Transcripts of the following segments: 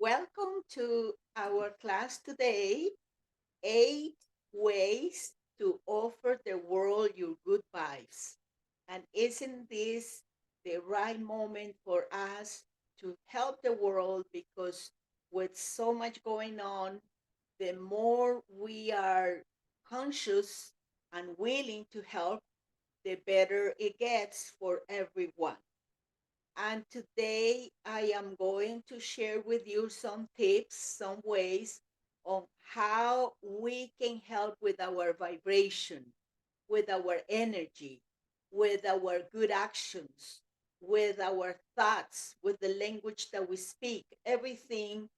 Welcome to our class today, 8 ways to offer the world your good vibes. And isn't this the right moment for us to help the world? Because with so much going on, the more we are conscious and willing to help, the better it gets for everyone. And today I am going to share with you some tips, some ways on how we can help with our vibration, with our energy, with our good actions, with our thoughts, with the language that we speak. Everything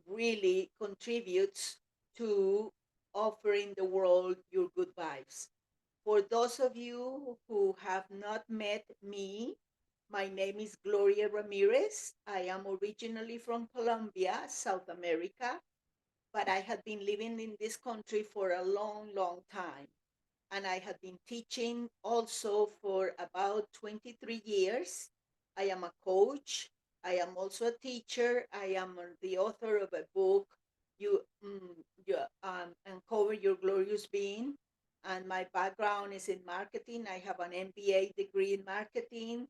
really contributes to offering the world your good vibes. For those of you who have not met me, my name is Gloria Ramirez. I am originally from Colombia, South America, but I had been living in this country for a long, long time. And I have been teaching also for about 23 years. I am a coach. I am also a teacher. I am the author of a book, Uncover Your Glorious Being. And my background is in marketing. I have an MBA degree in marketing.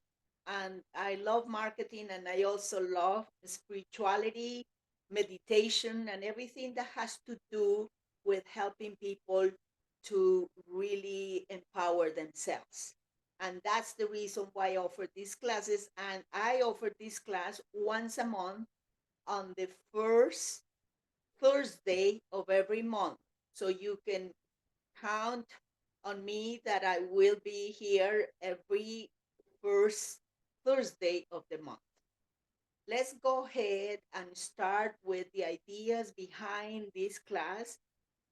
And I love marketing, and I also love spirituality, meditation, and everything that has to do with helping people to really empower themselves. And that's the reason why I offer these classes. And I offer this class once a month on the first Thursday of every month. So you can count on me that I will be here every first Thursday of the month. Let's go ahead and start with the ideas behind this class.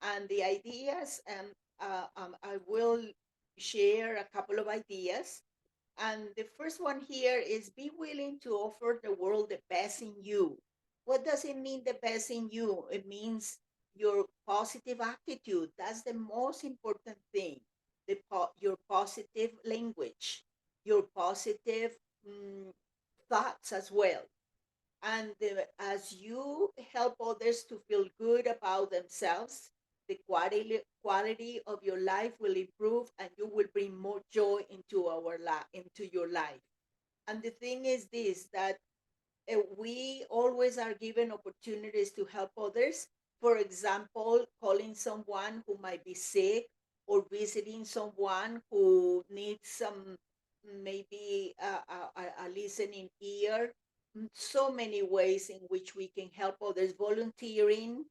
And the ideas, I will share a couple of ideas. And the first one here is be willing to offer the world the best in you. What does it mean, the best in you? It means your positive attitude. That's the most important thing. Your positive language, your positive mm, thoughts as well. And as you help others to feel good about themselves, the quality of your life will improve, and you will bring more joy into into your life. And the thing is this, that we always are given opportunities to help others. For example, calling someone who might be sick, or visiting someone who needs some, maybe a listening ear. So many ways in which we can help others. Volunteering,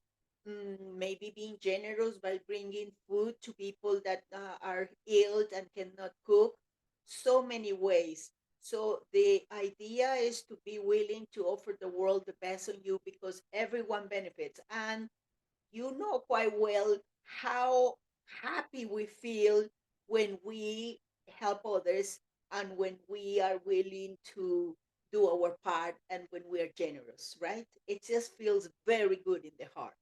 maybe being generous by bringing food to people that are ill and cannot cook. So many ways. So the idea is to be willing to offer the world the best on you, because everyone benefits. And you know quite well how happy we feel when we help others, and when we are willing to do our part, and when we are generous, right? It just feels very good in the heart.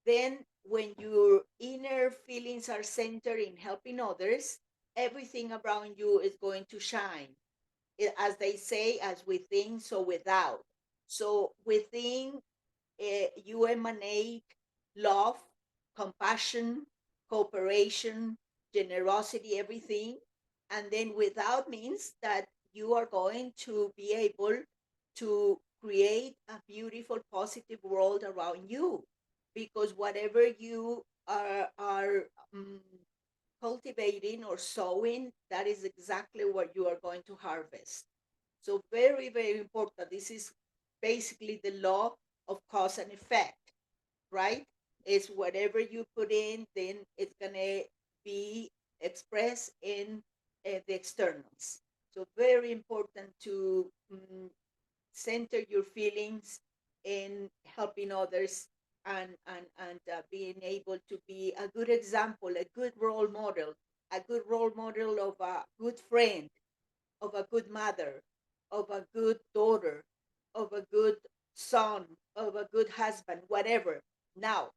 Then, when your inner feelings are centered in helping others, everything around you is going to shine. As they say, as within, so without. So within, you emanate love, compassion, cooperation, generosity, everything. And then without means that you are going to be able to create a beautiful, positive world around you. Because whatever you are cultivating or sowing, that is exactly what you are going to harvest. So very, very important. This is basically the law of cause and effect, right? It's whatever you put in, then it's gonna be expressed in the externals. So very important to center your feelings in helping others, and being able to be a good example, a good role model, a good role model of a good friend, of a good mother, of a good daughter, of a good son, of a good husband, whatever. Now,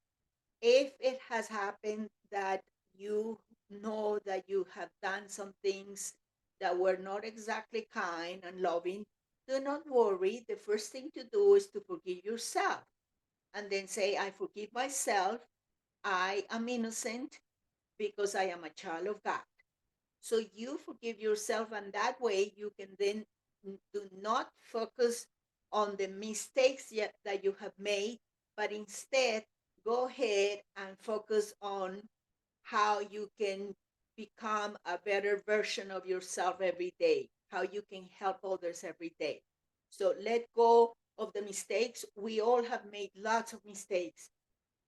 if it has happened that you know that you have done some things that were not exactly kind and loving, do not worry. The first thing to do is to forgive yourself and then say, I forgive myself. I am innocent because I am a child of God. So you forgive yourself, and that way you can then do not focus on the mistakes that you have made, but instead go ahead and focus on how you can become a better version of yourself every day, how you can help others every day. So let go of the mistakes. We all have made lots of mistakes,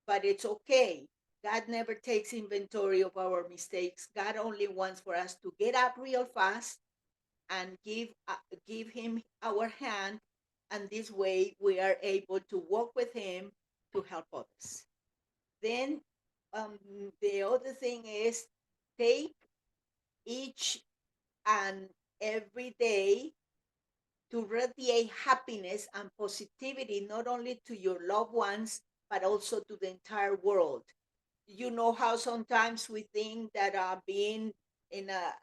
but it's okay. God never takes inventory of our mistakes. God only wants for us to get up real fast and give him our hand, and this way we are able to walk with him to help others. Then um, the other thing is take each and every day to radiate happiness and positivity not only to your loved ones but also to the entire world. You know how sometimes we think that being in a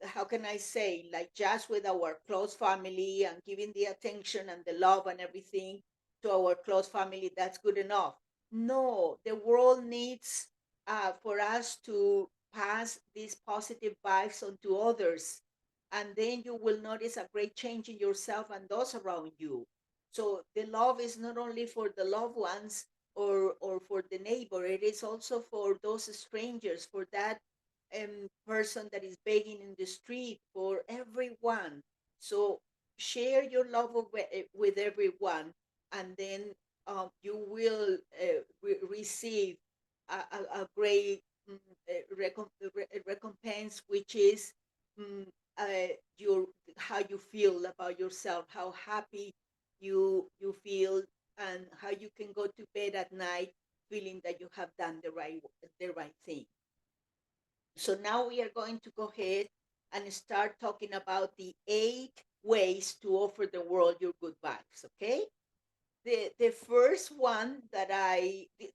how can I say, like just with our close family and giving the attention and the love and everything to our close family, that's good enough. No, the world needs for us to pass these positive vibes on to others, and then you will notice a great change in yourself and those around you. So the love is not only for the loved ones or for the neighbor, it is also for those strangers, for that person that is begging in the street, for everyone. So share your love with everyone, and then you will receive a great recompense, which is mm, your how you feel about yourself, how happy you feel, and how you can go to bed at night feeling that you have done the right thing. So now we are going to go ahead and start talking about the 8 ways to offer the world your good vibes. Okay. The first one that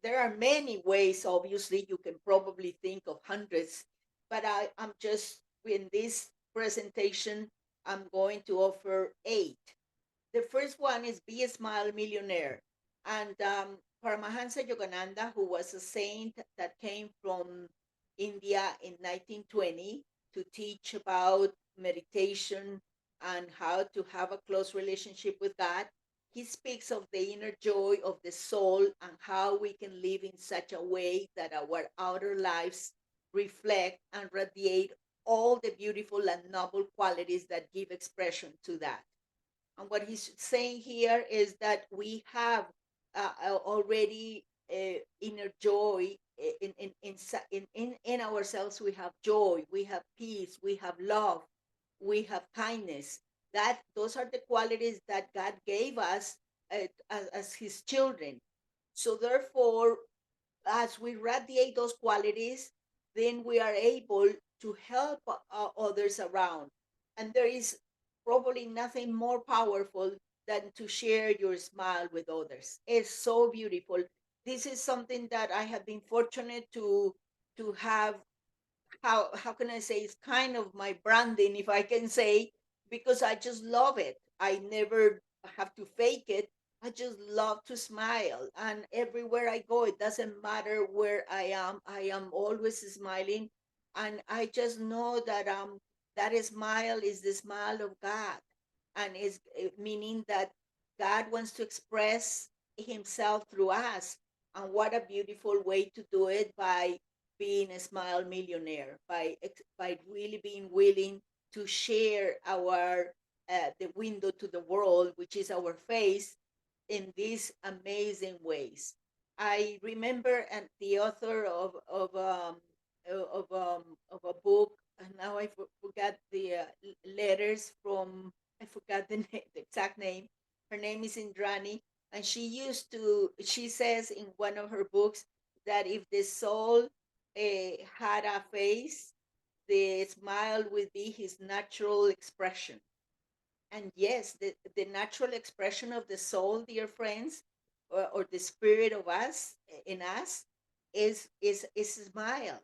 there are many ways. Obviously, you can probably think of hundreds, but I'm just in this presentation, I'm going to offer 8. The first one is Be a Smile Millionaire. And Paramahansa Yogananda, who was a saint that came from India in 1920 to teach about meditation and how to have a close relationship with God, he speaks of the inner joy of the soul and how we can live in such a way that our outer lives reflect and radiate all the beautiful and noble qualities that give expression to that. And what he's saying here is that we have already inner joy in ourselves. We have joy, we have peace, we have love, we have kindness. That those are the qualities that God gave us as His children. So therefore, as we radiate those qualities, then we are able to help others around. And there is probably nothing more powerful than to share your smile with others. It's so beautiful. This is something that I have been fortunate to have. How can I say, it's kind of my branding, if I can say, because I just love it. I never have to fake it. I just love to smile, and everywhere I go, it doesn't matter where I am always smiling, and I just know that that smile is the smile of God, and is meaning that God wants to express Himself through us, and what a beautiful way to do it, by being a smile millionaire, by really being willing to share our the window to the world, which is our face, in these amazing ways. I remember and the author of a book, and now I forgot the letters from. I forgot the exact name. Her name is Indrani, and she used to. She says in one of her books that if the soul had a face, the smile would be his natural expression. And yes, the natural expression of the soul, dear friends, or the spirit of us in us, is a smile.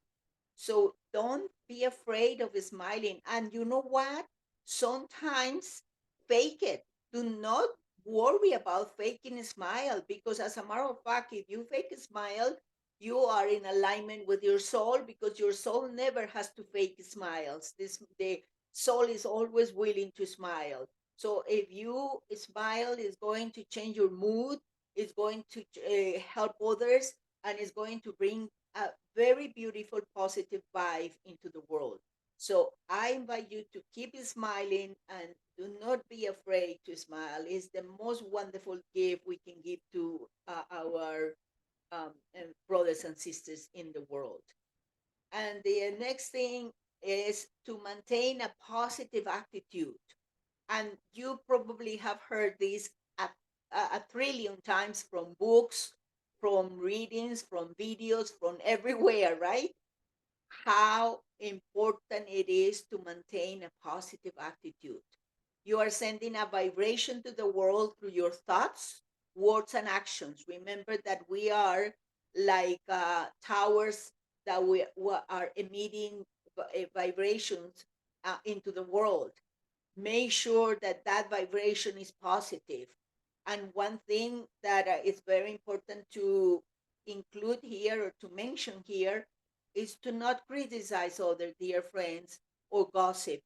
So don't be afraid of smiling. And you know what? Sometimes fake it. Do not worry about faking a smile, because as a matter of fact, if you fake a smile, you are in alignment with your soul, because your soul never has to fake smiles. The soul is always willing to smile. So if you smile, it's going to change your mood, it's going to help others, and it's going to bring a very beautiful positive vibe into the world. So I invite you to keep smiling and do not be afraid to smile. It's the most wonderful gift we can give to our brothers and sisters in the world. And the next thing is to maintain a positive attitude. And you probably have heard this a trillion times from books, from readings, from videos, from everywhere, right? How important it is to maintain a positive attitude. You are sending a vibration to the world through your thoughts, words, and actions. Remember that we are like towers that we are emitting vibrations into the world. Make sure that that vibration is positive. And one thing that is very important to include here or to mention here is to not criticize other dear friends or gossip.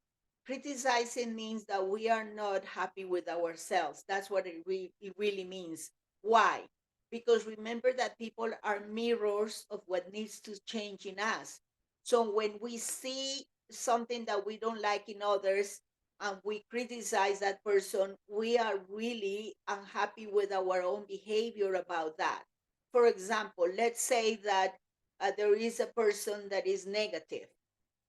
Criticizing means that we are not happy with ourselves. That's what it really means. Why? Because remember that people are mirrors of what needs to change in us. So when we see something that we don't like in others and we criticize that person, we are really unhappy with our own behavior about that. For example, let's say that there is a person that is negative,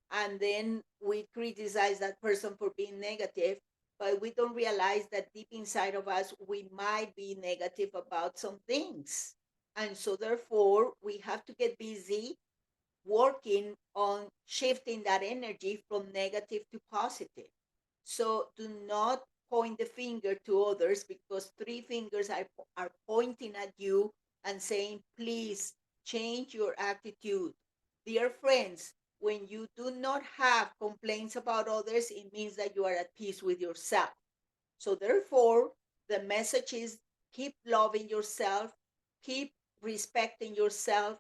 and then we criticize that person for being negative, but we don't realize that deep inside of us, we might be negative about some things. And so, therefore, we have to get busy working on shifting that energy from negative to positive. So do not point the finger to others, because three fingers are pointing at you and saying, please change your attitude. Dear friends, when you do not have complaints about others, it means that you are at peace with yourself. So therefore, the message is keep loving yourself, keep respecting yourself,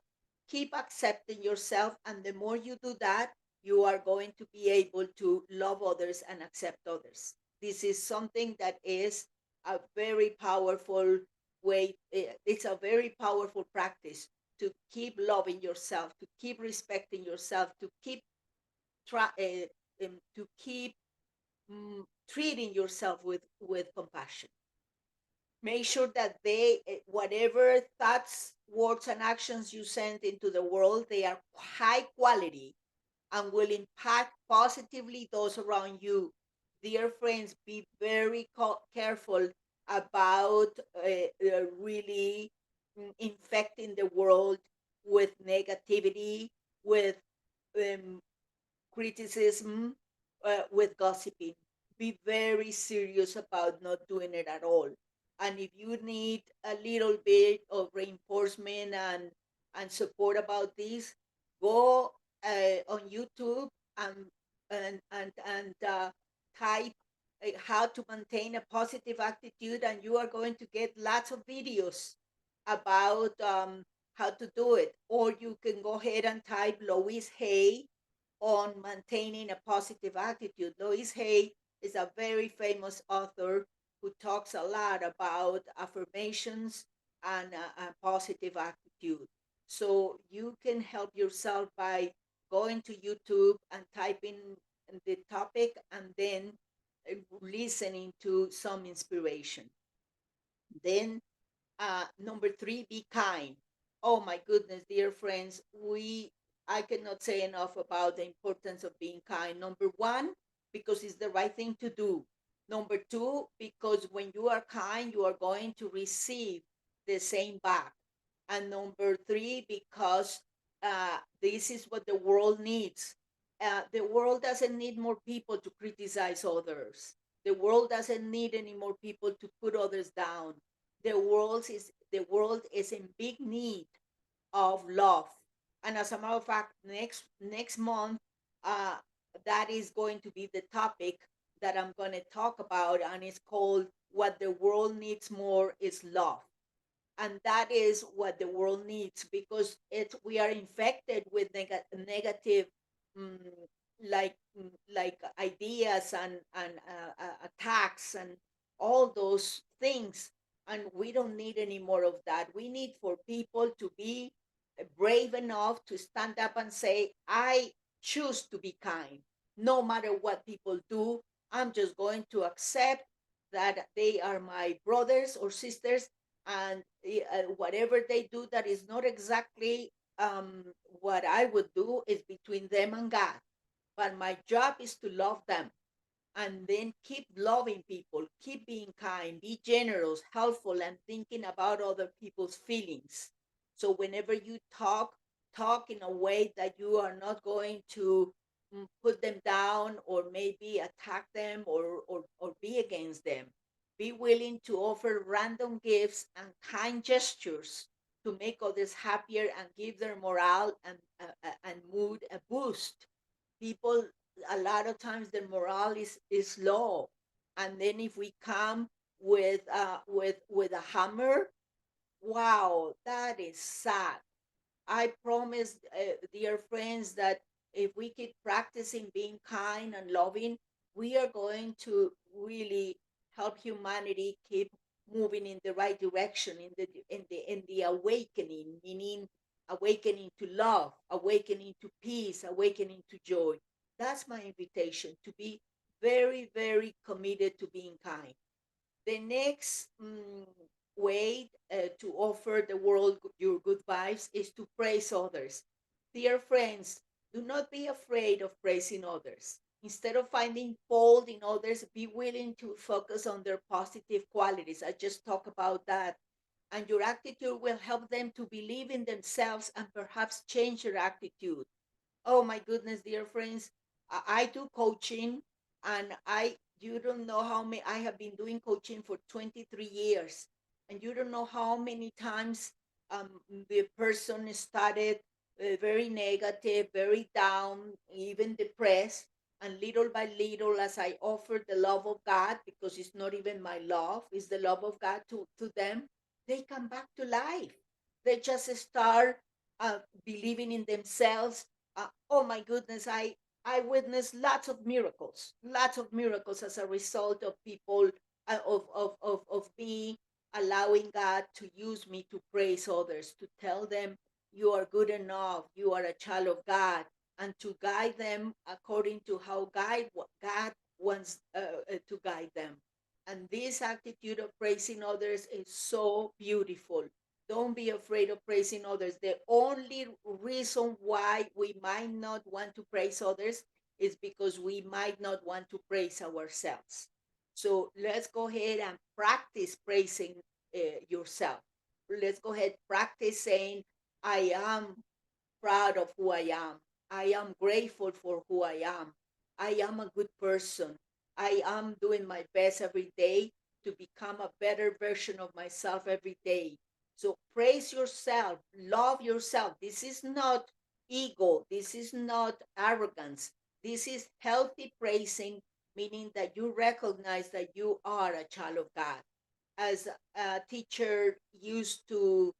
keep accepting yourself. And the more you do that, you are going to be able to love others and accept others. This is something that is a very powerful way, it's a very powerful practice to keep loving yourself, to keep respecting yourself, to keep to keep treating yourself with compassion. Make sure that whatever thoughts, words, and actions you send into the world, they are high quality and will impact positively those around you. Dear friends, be very careful about really infecting the world with negativity, with um, criticism, with gossiping. Be very serious about not doing it at all. And if you need a little bit of reinforcement and support about this, go on YouTube and type how to maintain a positive attitude, and you are going to get lots of videos about how to do it. Or you can go ahead and type Louise Hay on maintaining a positive attitude. Louise Hay is a very famous author who talks a lot about affirmations and a positive attitude. So you can help yourself by going to YouTube and typing the topic, and then listening to some inspiration. Then number three, be kind. Oh my goodness, dear friends, I cannot say enough about the importance of being kind. Number one, because it's the right thing to do. Number two, because when you are kind, you are going to receive the same back. And number three, because this is what the world needs. The world doesn't need more people to criticize others. The world doesn't need any more people to put others down. The world is in big need of love. And as a matter of fact, next month, uh, that is going to be the topic that I'm going to talk about, and it's called what the world needs more is love. And that is what the world needs, because we are infected with negative, mm, like ideas and attacks and all those things, and we don't need any more of that. We need for people to be brave enough to stand up and say, I choose to be kind. No matter what people do, I'm just going to accept that they are my brothers or sisters, and whatever they do that is not exactly what I would do is between them and God. But my job is to love them, and then keep loving people, keep being kind, be generous, helpful, and thinking about other people's feelings. So whenever you talk in a way that you are not going to put them down or maybe attack them or be against them. Be willing to offer random gifts and kind gestures to make others happier and give their morale and mood a boost. People, a lot of times their morale is low, and then if we come with a hammer, wow, that is sad. I promise, dear friends, that if we keep practicing being kind and loving, we are going to really help humanity keep moving in the right direction, in the awakening, meaning awakening to love, awakening to peace, awakening to joy. That's my invitation, to be very, very committed to being kind. The next way to offer the world your good vibes is to praise others. Dear friends, do not be afraid of praising others. Instead of finding fault in others, be willing to focus on their positive qualities. I just talked about that. And your attitude will help them to believe in themselves and perhaps change their attitude. Oh my goodness, dear friends, I do coaching, and you don't know how many, I have been doing coaching for 23 years, and you don't know how many times the person started very negative, very down, even depressed. And little by little, as I offer the love of God, because it's not even my love, it's the love of God to them, they come back to life. They just start believing in themselves. Oh my goodness, I witnessed lots of miracles as a result of people, of me allowing God to use me to praise others, to tell them you are good enough, you are a child of God, and to guide them according to how God wants to guide them. And this attitude of praising others is so beautiful. Don't be afraid of praising others. The only reason why we might not want to praise others is because we might not want to praise ourselves. So let's go ahead and practice praising yourself. Let's go ahead, practice saying, I am proud of who I am. I am grateful for who I am. I am a good person. I am doing my best every day to become a better version of myself every day. So praise yourself, love yourself. This is not ego, this is not arrogance. This is healthy praising, meaning that you recognize that you are a child of God. As a teacher used to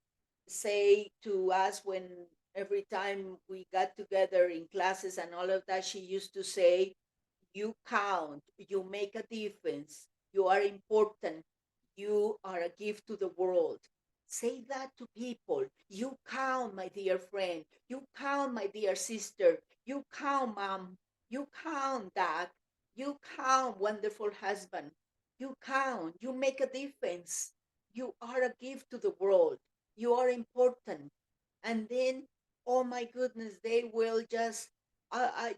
say to us, when every time we got together in classes and all of that, she used to say, you count, you make a difference, you are important, you are a gift to the world. Say that to people. You count, my dear friend. You count, my dear sister. You count, mom. You count, dad. You count, wonderful husband. You count. You make a difference. You are a gift to the world. You are important. And then, oh my goodness, they will just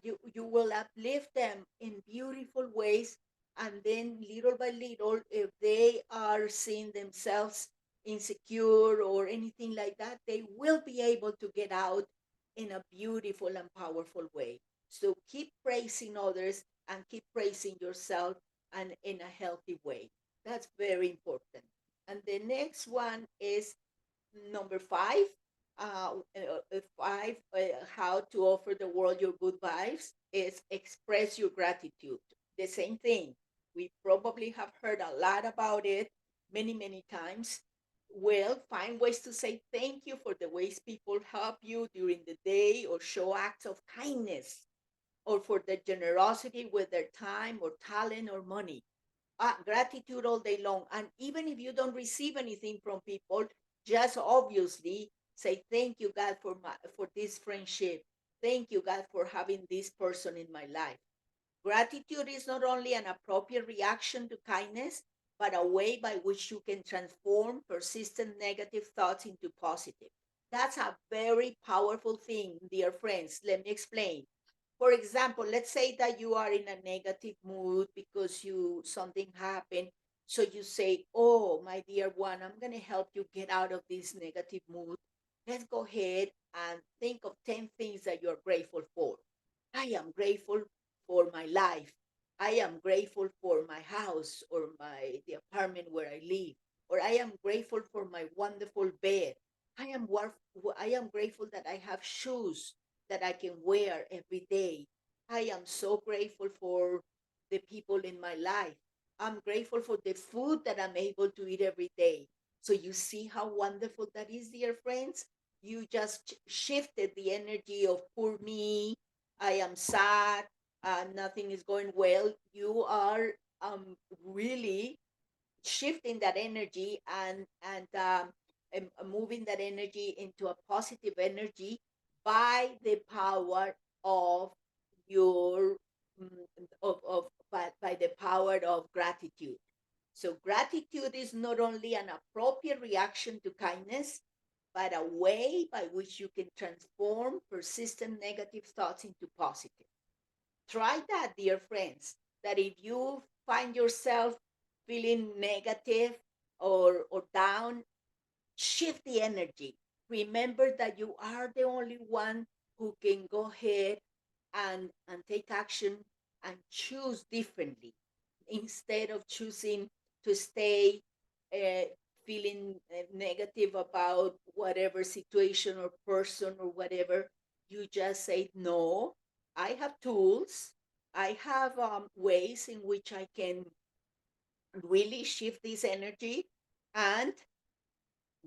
you will uplift them in beautiful ways. And then little by little, if they are seeing themselves insecure or anything like that, they will be able to get out in a beautiful and powerful way. So keep praising others and keep praising yourself, and in a healthy way. That's very important. And the next one is number five. Five, how to offer the world your good vibes is express your gratitude. The same thing. We probably have heard a lot about it many, many times. Well, find ways to say thank you for the ways people help you during the day or show acts of kindness or for their generosity with their time or talent or money. Gratitude all day long. And even if you don't receive anything from people, just obviously say thank you, God, for this friendship. Thank you, God, for having this person in my life. Gratitude is not only an appropriate reaction to kindness, but a way by which you can transform persistent negative thoughts into positive. That's a very powerful thing, dear friends. Let me explain. For example, let's say that you are in a negative mood because you something happened. So you say, "Oh, my dear one, I'm going to help you get out of this negative mood. Let's go ahead and think of 10 things that you're grateful for. I am grateful for my life. I am grateful for my house or the apartment where I live. Or I am grateful for my wonderful bed. I am grateful that I have shoes that I can wear every day. I am so grateful for the people in my life. I'm grateful for the food that I'm able to eat every day." So you see how wonderful that is, dear friends. You just shifted the energy of poor me. I am sad. Nothing is going well. You are really shifting that energy and moving that energy into a positive energy by the power of your by the power of gratitude. So gratitude is not only an appropriate reaction to kindness, but a way by which you can transform persistent negative thoughts into positive. Try that, dear friends, that if you find yourself feeling negative or down, shift the energy. Remember that you are the only one who can go ahead and take action and choose differently instead of choosing to stay uh, feeling negative about whatever situation or person or whatever. You just say, "No, I have tools. I have ways in which I can really shift this energy." And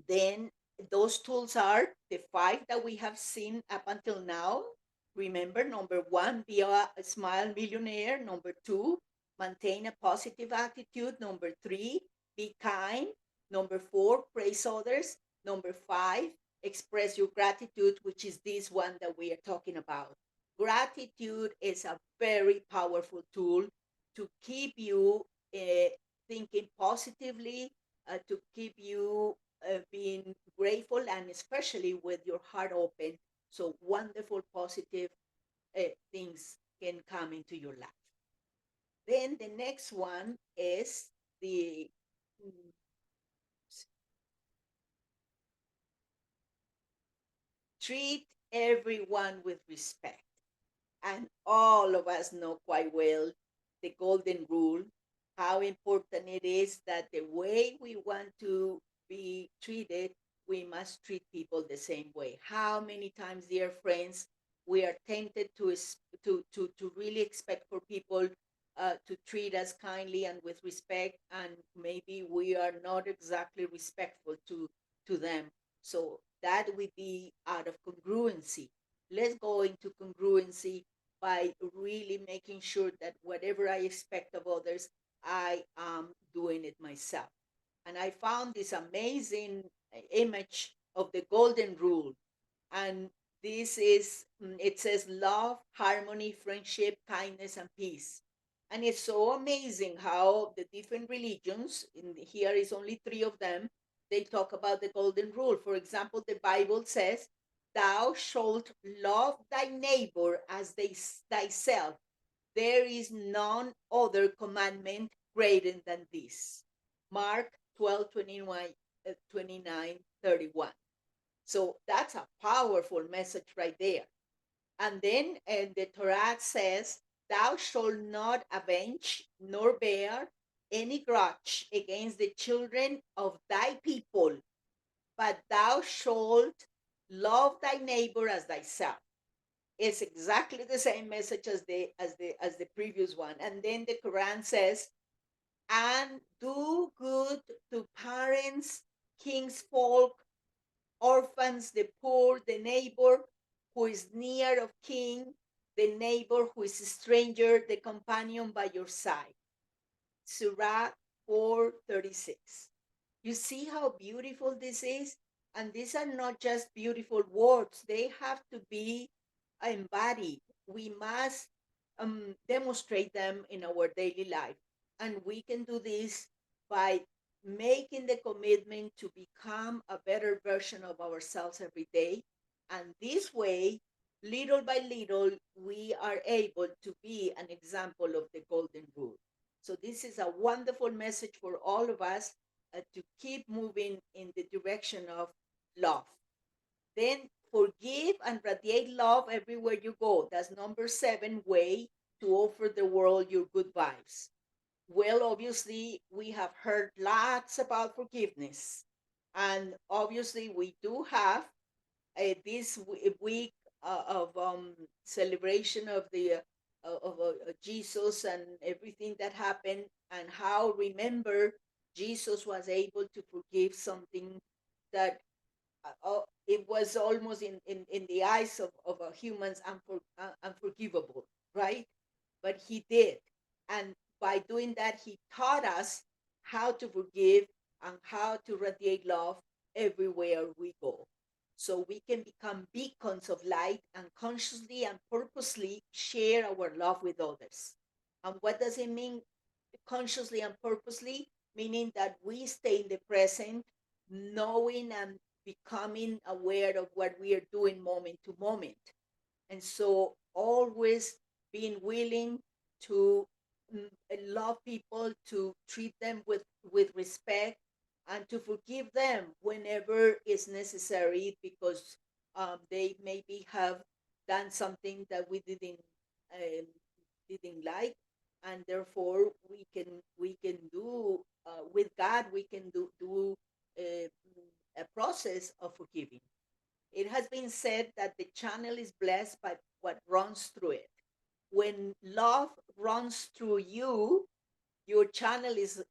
then those tools are the five that we have seen up until now. Remember, number one, be a smile millionaire. Number two, maintain a positive attitude. Number three, be kind. Number four, praise others. Number five, express your gratitude, which is this one that we are talking about. Gratitude is a very powerful tool to keep you thinking positively, to keep you being grateful and especially with your heart open, so wonderful positive things can come into your life. Then the next one is the mm, treat everyone with respect. And all of us know quite well the golden rule, how important it is that the way we want to be treated, we must treat people the same way. How many times, dear friends, we are tempted to really expect for people to treat us kindly and with respect, and maybe we are not exactly respectful to them. So that would be out of congruency. Let's go into congruency by really making sure that whatever I expect of others, I am doing it myself. And I found this amazing image of the golden rule. And this is, it says love, harmony, friendship, kindness, and peace. And it's so amazing how the different religions, in here is only three of them, they talk about the golden rule. For example, the Bible says, "Thou shalt love thy neighbor as thyself. There is none other commandment greater than this." Mark 12, 21, 29, 31. So that's a powerful message right there. And then the Torah says, "Thou shalt not avenge nor bear any grudge against the children of thy people, but thou shalt love thy neighbor as thyself." It's exactly the same message as the previous one. And then the Quran says, and do good to parents, king's folk, orphans, the poor, the neighbor who is near of king, the neighbor who is a stranger, the companion by your side. Surah 4:36. You see how beautiful this is? And these are not just beautiful words, they have to be embodied. We must demonstrate them in our daily life. And we can do this by making the commitment to become a better version of ourselves every day. And this way, little by little, we are able to be an example of the golden rule. So, this is a wonderful message for all of us to keep moving in the direction of love. Then forgive and radiate love everywhere you go. That's number 7 way to offer the world your good vibes. Well, obviously, we have heard lots about forgiveness. And obviously, we do have this week of celebration of the Jesus and everything that happened, and how, remember, Jesus was able to forgive something that it was almost in the eyes of humans unforgivable, right? But he did. And by doing that, he taught us how to forgive and how to radiate love everywhere we go. So we can become beacons of light and consciously and purposely share our love with others. And what does it mean, consciously and purposely? Meaning that we stay in the present, knowing and becoming aware of what we are doing moment to moment. And so always being willing to love people, to treat them with respect, and to forgive them whenever is necessary, because they maybe have done something that we um, didn't like, and therefore we can do with God, we can do uh, a process of forgiving. It has been said that the channel is blessed by what runs through it. When love runs through you, your channel is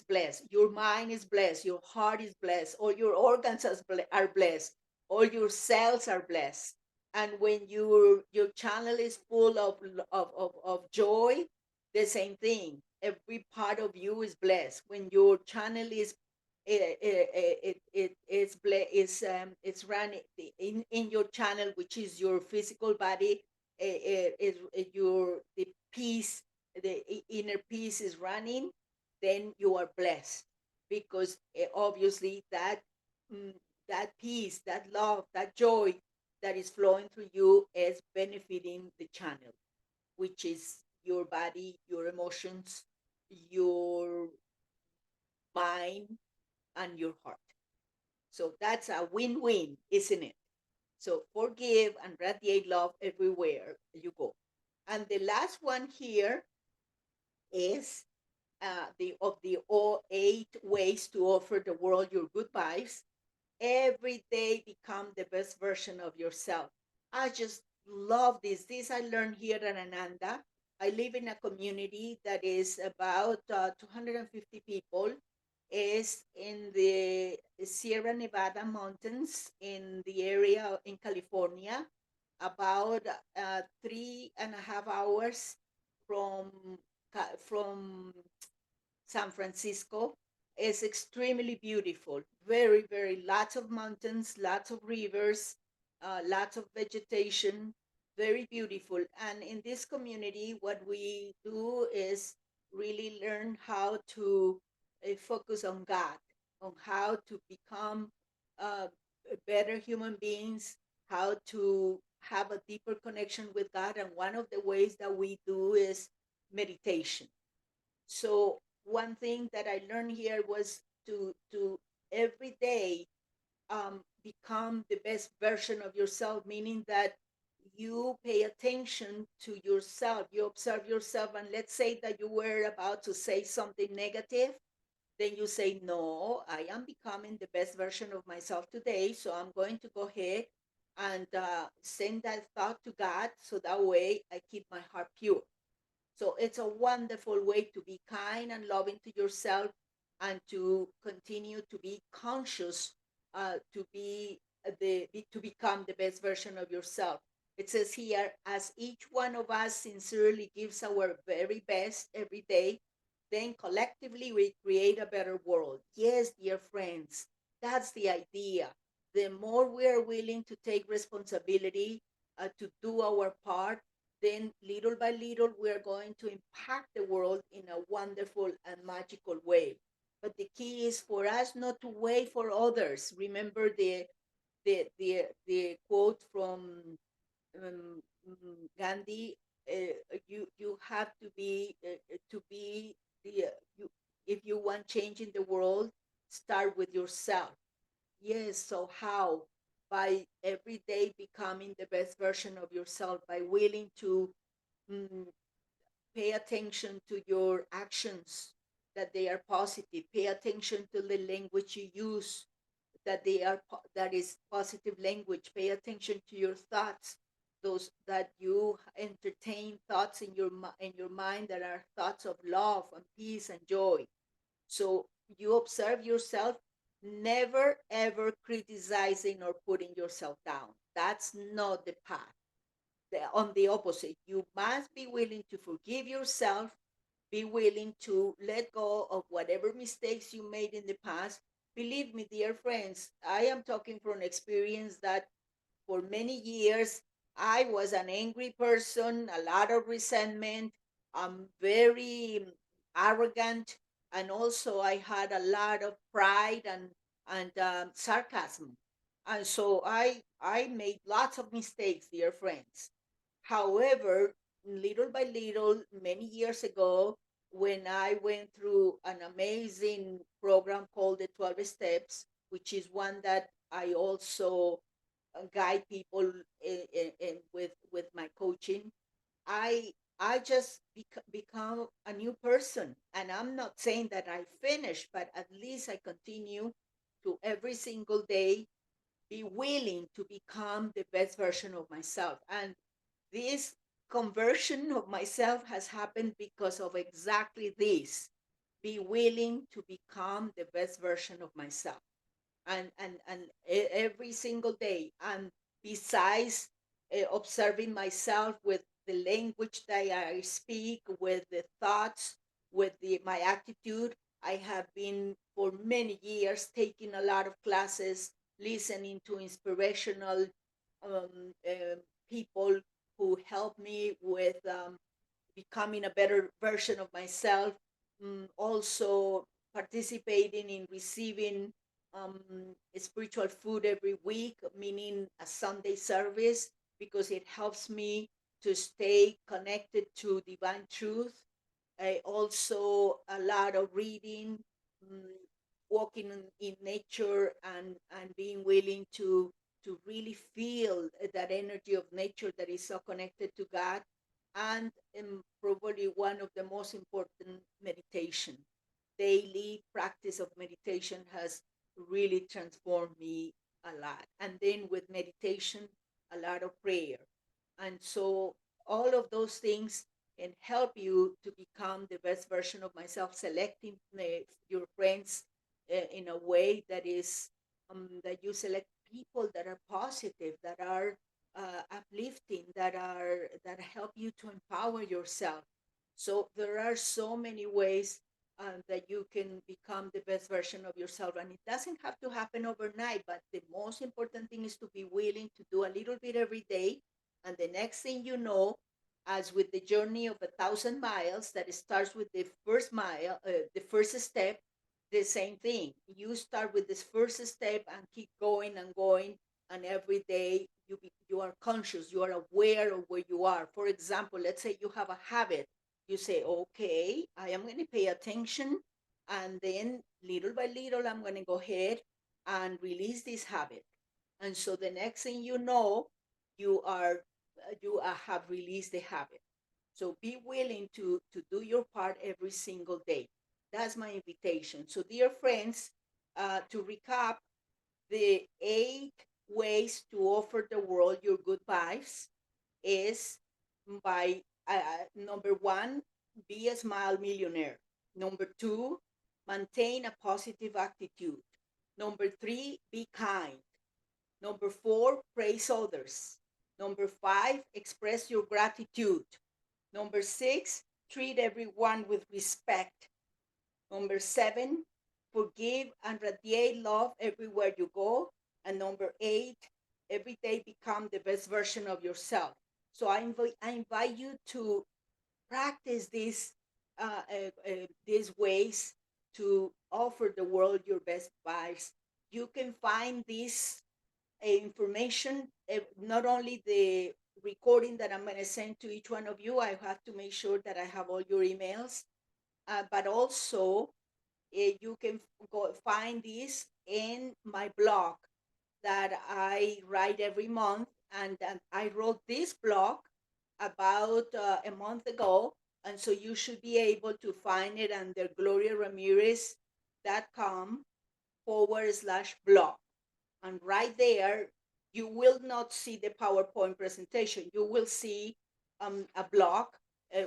blessed. Your mind is blessed. Your heart is blessed. All your organs are blessed. All your cells are blessed. And when your channel is full of joy, the same thing. Every part of you is blessed. When your channel it's running in your channel, which is your physical body, your the peace, the inner peace is running, then you are blessed, because obviously mm, that peace, that love, that joy that is flowing through you is benefiting the channel, which is your body, your emotions, your mind, and your heart. So that's a win-win, isn't it? So forgive and radiate love everywhere you go. And the last one here is the of the all 8 ways to offer the world your good vibes. Every day become the best version of yourself. I just love this. This I learned here in Ananda. I live in a community that is about 250 people. Is in the Sierra Nevada mountains in the area in California, about 3.5 hours from from San Francisco. Is extremely beautiful. Very, very lots of mountains, lots of rivers, lots of vegetation. Very beautiful. And in this community, what we do is really learn how to focus on God, on how to become uh, better human beings, how to have a deeper connection with God. And one of the ways that we do is meditation. So one thing that I learned here was to every day become the best version of yourself, meaning that you pay attention to yourself, you observe yourself, and let's say that you were about to say something negative, then you say, no, I am becoming the best version of myself today, so I'm going to go ahead and send that thought to God, so that way I keep my heart pure. So it's a wonderful way to be kind and loving to yourself and to continue to be conscious, to be to become the best version of yourself. It says here, as each one of us sincerely gives our very best every day, then collectively we create a better world. Yes, dear friends, that's the idea. The more we are willing to take responsibility, to do our part, then little by little we are going to impact the world in a wonderful and magical way. But the key is for us not to wait for others. Remember the quote from um, Gandhi. You have to be you, if you want change in the world, start with yourself. Yes, so how? By every day becoming the best version of yourself, by willing to mm, pay attention to your actions, that they are positive. Pay attention to the language you use, that that is positive language. Pay attention to your thoughts, those that you entertain thoughts in in your mind that are thoughts of love and peace and joy. So you observe yourself, never ever criticizing or putting yourself down. That's not the path. On the opposite, you must be willing to forgive yourself, be willing to let go of whatever mistakes you made in the past. Believe me, dear friends, I am talking from experience that for many years I was an angry person, a lot of resentment, very arrogant, and also I had a lot of pride and sarcasm. And so I made lots of mistakes, dear friends. However, little by little, many years ago, when I went through an amazing program called the 12 Steps, which is one that I also guide people with my coaching, I I just become a new person, and I'm not saying that I finished, but at least I continue to every single day be willing to become the best version of myself. And this conversion of myself has happened because of exactly this: be willing to become the best version of myself. And every single day, and besides observing myself with the language that I speak, with the thoughts, with my attitude, I have been for many years taking a lot of classes, listening to inspirational um, uh, people who help me with becoming a better version of myself. Also participating in receiving um, spiritual food every week, meaning a Sunday service, because it helps me to stay connected to divine truth. I also a lot of reading, um, walking in nature, and being willing to really feel that energy of nature that is so connected to God. And probably one of the most important, meditation. Daily practice of meditation has really transformed me a lot. And then with meditation, a lot of prayer. And so all of those things can help you to become the best version of myself, selecting your friends in a way that is that you select people that are positive, that are uplifting, that help you to empower yourself. So there are so many ways that you can become the best version of yourself, and it doesn't have to happen overnight. But the most important thing is to be willing to do a little bit every day, and the next thing you know, as with the journey of 1,000 miles, that starts with the first mile, the first step, the same thing. You start with this first step and keep going and going, and every day you are conscious, you are aware of where you are. For example, let's say you have a habit. You say, okay, I am going to pay attention, and then little by little, I'm going to go ahead and release this habit. And so the next thing you know, you have released the habit. So be willing to do your part every single day. That's my invitation. So, dear friends, to recap, the 8 ways to offer the world your good vibes is by number one, be a smile millionaire. Number two, maintain a positive attitude. Number three, be kind. Number four, praise others. Number five, express your gratitude. Number six, treat everyone with respect. Number seven, forgive and radiate love everywhere you go. And number eight, every day become the best version of yourself. So I invite you to practice these ways to offer the world your best vibes. You can find this information, not only the recording that I'm going to send to each one of you. I have to make sure that I have all your emails, but also you can go find this in my blog that I write every month. And I wrote this blog about a month ago. And so you should be able to find it under gloriaramirez.com/blog. And right there, you will not see the PowerPoint presentation. You will see a blog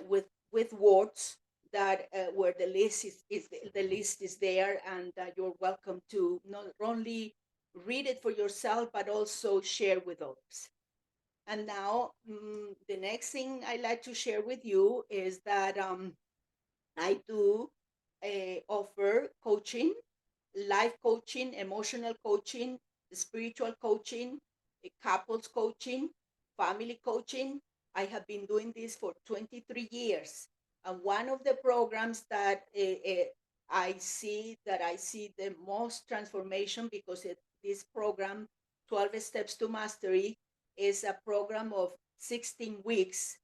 with words that where the list is the list is there, and you're welcome to not only read it for yourself but also share with others. And now the next thing I like to share with you is that I do offer coaching, life coaching, emotional coaching, spiritual coaching, couples coaching, family coaching. I have been doing this for 23 years. And one of the programs that I see the most transformation, because this program, 12 Steps to Mastery, is a program of 16 weeks.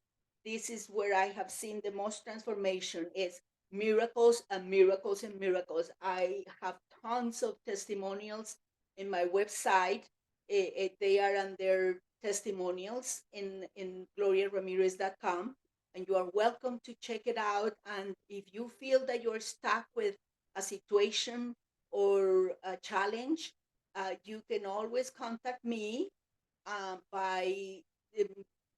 This is where I have seen the most transformation. Is miracles and miracles and miracles. I have tons of testimonials in my website. They are under testimonials in gloriaramirez.com, and you are welcome to check it out. And if you feel that you're stuck with a situation or a challenge, you can always contact me by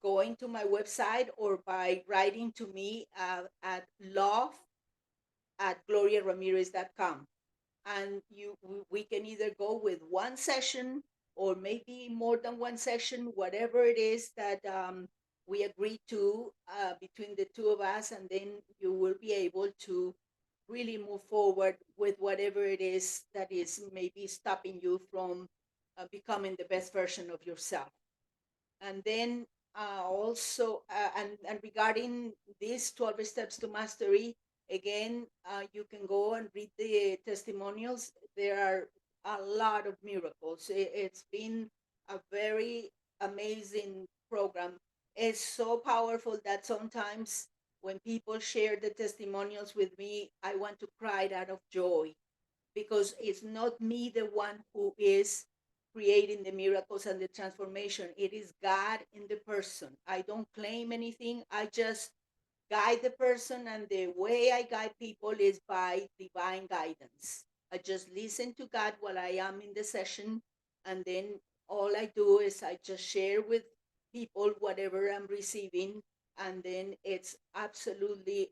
going to my website or by writing to me at love@gloriaramirez.com. And we can either go with one session or maybe more than one session, whatever it is that we agree to between the two of us, and then you will be able to really move forward with whatever it is that is maybe stopping you from becoming the best version of yourself. And then also, and regarding these 12 steps to mastery, again, you can go and read the testimonials. There are a lot of miracles. It's been a very amazing program. It's so powerful that sometimes when people share the testimonials with me, I want to cry out of joy, because it's not me the one who is creating the miracles and the transformation. It is God in the person. I don't claim anything. I just guide the person, and the way I guide people is by divine guidance. I just listen to God while I am in the session, and then all I do is I just share with people whatever I'm receiving, and then it's absolutely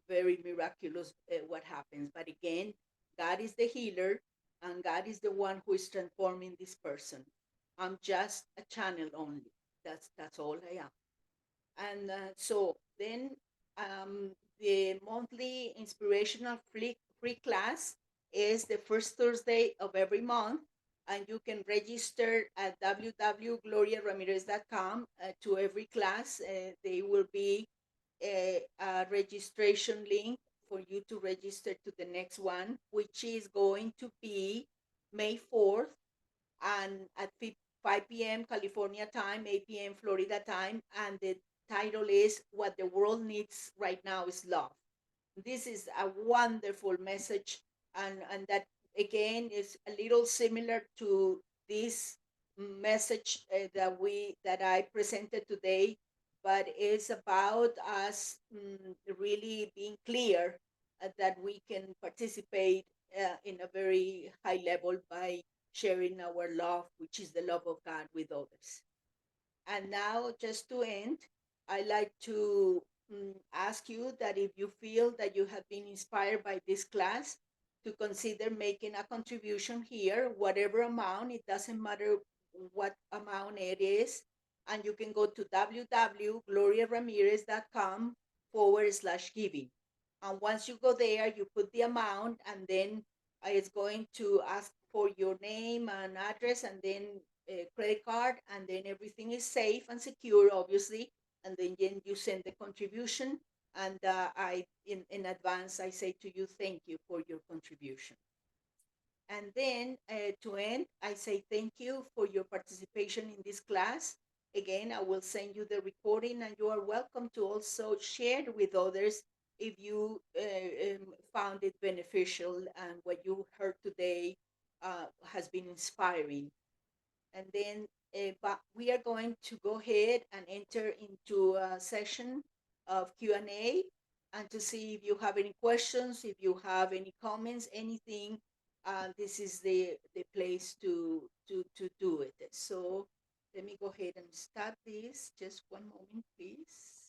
very miraculous what happens. But again, God is the healer, and God is the one who is transforming this person. I'm just a channel only. That's all I am. And so then the monthly inspirational free class is the first Thursday of every month, and you can register at www.gloriaramirez.com to every class. There will be a registration link for you to register to the next one, which is going to be May 4th, and at 5 p.m. California time, 8 p.m. Florida time. And the title is What the World Needs Right Now is Love. This is a wonderful message, and that again is a little similar to this message that I presented today, but it's about us really being clear that we can participate in a very high level by sharing our love, which is the love of God, with others. And now, just to end, I like to ask you that if you feel that you have been inspired by this class, to consider making a contribution here, whatever amount, it doesn't matter what amount it is. And you can go to www.gloriaramirez.com/giving. And once you go there, you put the amount, and then it's going to ask for your name and address, and then a credit card, and then everything is safe and secure, obviously. And then you send the contribution, and I in advance I say to you, thank you for your contribution. And then to end, I say thank you for your participation in this class. Again, I will send you the recording, and you are welcome to also share it with others if you found it beneficial and what you heard today has been inspiring. And then but we are going to go ahead and enter into a session of Q&A, and to see if you have any questions, if you have any comments, anything. This is the place to do it. So let me go ahead and start this. Just one moment, please.